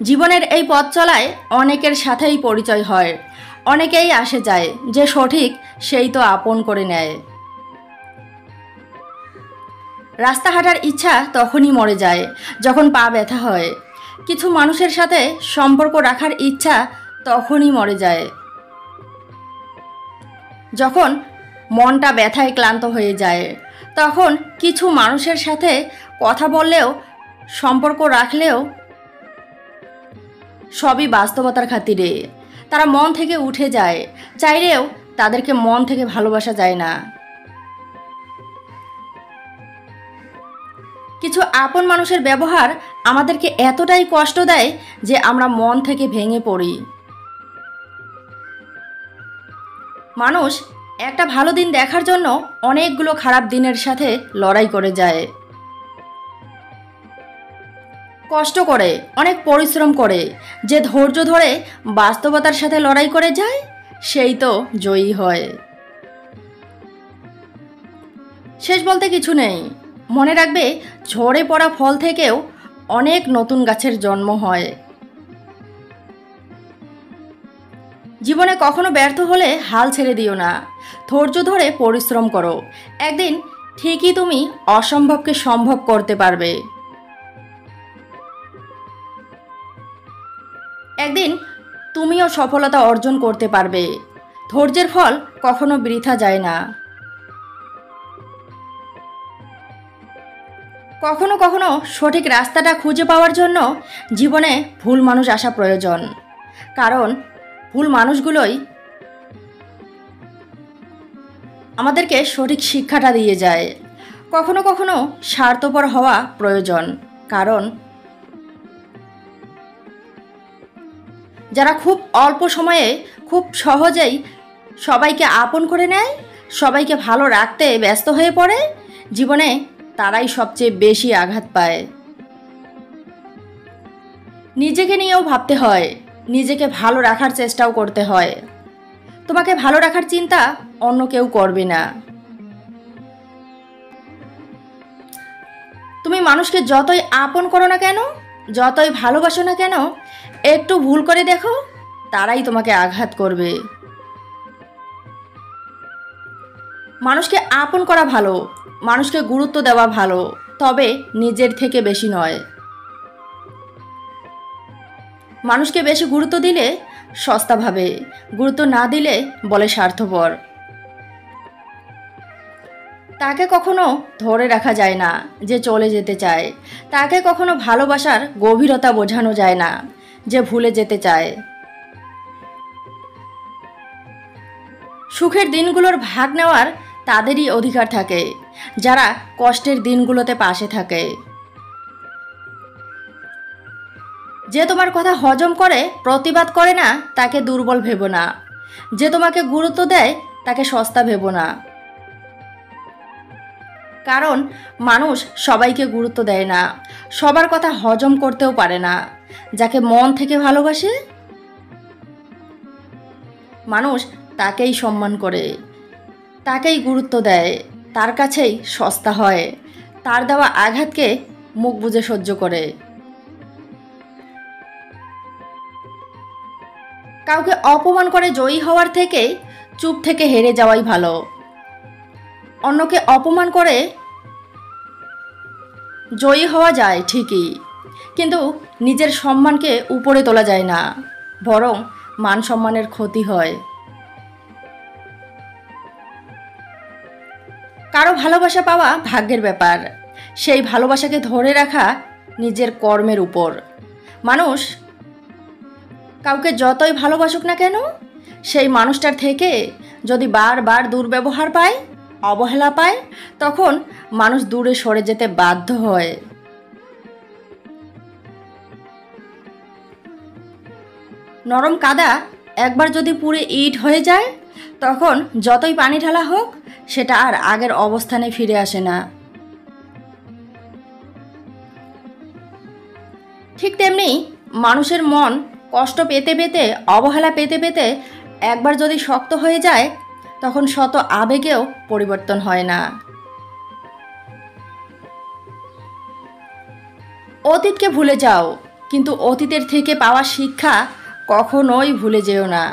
জীবনের এই পথ চলায় অনেকের সাথেই পরিচয় হয়, অনেকেই আসে যায়, যে সঠিক সেই তো আপন করে নেয়। রাস্তা হাঁটার ইচ্ছা তখনই মরে যায় যখন পা ব্যথা হয়। কিছু মানুষের সাথে সম্পর্ক রাখার ইচ্ছা তখনই মরে যায় যখন মনটা ব্যথায় ক্লান্ত হয়ে যায়। তখন কিছু মানুষের সাথে কথা বললেও, সম্পর্ক রাখলেও সবই বাস্তবতার খাতিরে তারা মন থেকে উঠে যায়, চাইলেও তাদেরকে মন থেকে ভালোবাসা যায় না। কিছু আপন মানুষের ব্যবহার আমাদেরকে এতটাই কষ্ট দেয় যে আমরা মন থেকে ভেঙে পড়ি। মানুষ একটা ভালো দিন দেখার জন্য অনেকগুলো খারাপ দিনের সাথে লড়াই করে যায়, কষ্ট করে, অনেক পরিশ্রম করে। যে ধৈর্য ধরে বাস্তবতার সাথে লড়াই করে যায় সেই তো জয়ী হয়। শেষ বলতে কিছু নেই, মনে রাখবে ঝরে পড়া ফল থেকেও অনেক নতুন গাছের জন্ম হয়। জীবনে কখনো ব্যর্থ হলে হাল ছেড়ে দিও না, ধৈর্য ধরে পরিশ্রম করো। একদিন ঠিকই তুমি অসম্ভবকে সম্ভব করতে পারবে। একদিন তুমিও সফলতা অর্জন করতে পারবে। ধৈর্যের ফল কখনো বৃথা যায় না। কখনো কখনো সঠিক রাস্তাটা খুঁজে পাওয়ার জন্য জীবনে ভুল মানুষ আসা প্রয়োজন, কারণ ভুল মানুষগুলোই আমাদেরকে সঠিক শিক্ষাটা দিয়ে যায়। কখনো কখনো স্বার্থপর হওয়া প্রয়োজন, কারণ যারা খুব অল্প সময়ে খুব সহজেই সবাইকে আপন করে নেয়, সবাইকে ভালো রাখতে ব্যস্ত হয়ে পড়ে, জীবনে তারাই সবচেয়ে বেশি আঘাত পায়। নিজেকে নিয়েও ভাবতে হয়, নিজেকে ভালো রাখার চেষ্টাও করতে হয়। তোমাকে ভালো রাখার চিন্তা অন্য কেউ করবে না। তুমি মানুষকে যতই আপন করো না কেন, যতই ভালোবাসো না কেন, একটু ভুল করে দেখো, তারাই তোমাকে আঘাত করবে। মানুষকে আপন করা ভালো, মানুষকে গুরুত্ব দেওয়া ভালো, তবে নিজের থেকে বেশি নয়। মানুষকে বেশি গুরুত্ব দিলে সস্তা ভাবে, গুরুত্ব না দিলে বলে স্বার্থপর। তাকে কখনো ধরে রাখা যায় না যে চলে যেতে চায়, তাকে কখনো ভালোবাসার গভীরতা বোঝানো যায় না যে ভুলে যেতে চায়। সুখের দিনগুলোর ভাগ নেওয়ার তাদেরই অধিকার থাকে যারা কষ্টের দিনগুলোতে পাশে থাকে। যে তোমার কথা হজম করে প্রতিবাদ করে না তাকে দুর্বল ভেবো না, যে তোমাকে গুরুত্ব দেয় তাকে সস্তা ভেবো না। কারণ মানুষ সবাইকে গুরুত্ব দেয় না, সবার কথা হজম করতেও পারে না। যাকে মন থেকে ভালোবাসে মানুষ তাকেই সম্মান করে, তাকেই গুরুত্ব দেয়, তার কাছেই সস্তা হয়, তার দেওয়া আঘাতকে মুখ বুজে সহ্য করে। কাউকে অপমান করে জয়ী হওয়ার থেকে চুপ থেকে হেরে যাওয়াই ভালো। অন্যকে অপমান করে জয়ী হওয়া যায় ঠিকই, কিন্তু নিজের সম্মানকে উপরে তোলা যায় না, বরং মান সম্মানের ক্ষতি হয়। কারো ভালোবাসা পাওয়া ভাগ্যের ব্যাপার, সেই ভালোবাসাকে ধরে রাখা নিজের কর্মের উপর। মানুষ কাউকে যতই ভালোবাসুক না কেন, সেই মানুষটার থেকে যদি বারবার দুর্ব্যবহার পায়, অবহেলা পায়, তখন মানুষ দূরে সরে যেতে বাধ্য হয়। নরম কাদা একবার যদি পুড়ে ইট হয়ে যায়, তখন যতই পানি ঢালা হোক সেটা আর আগের অবস্থানে ফিরে আসে না। ঠিক তেমনি মানুষের মন কষ্ট পেতে পেতে, অবহেলা পেতে পেতে একবার যদি শক্ত হয়ে যায়, তখন শত আবেগেও পরিবর্তন হয় না। অতীতকে ভুলে যাও, কিন্তু অতীতের থেকে পাওয়া শিক্ষা কখনোই ভুলে যেও না।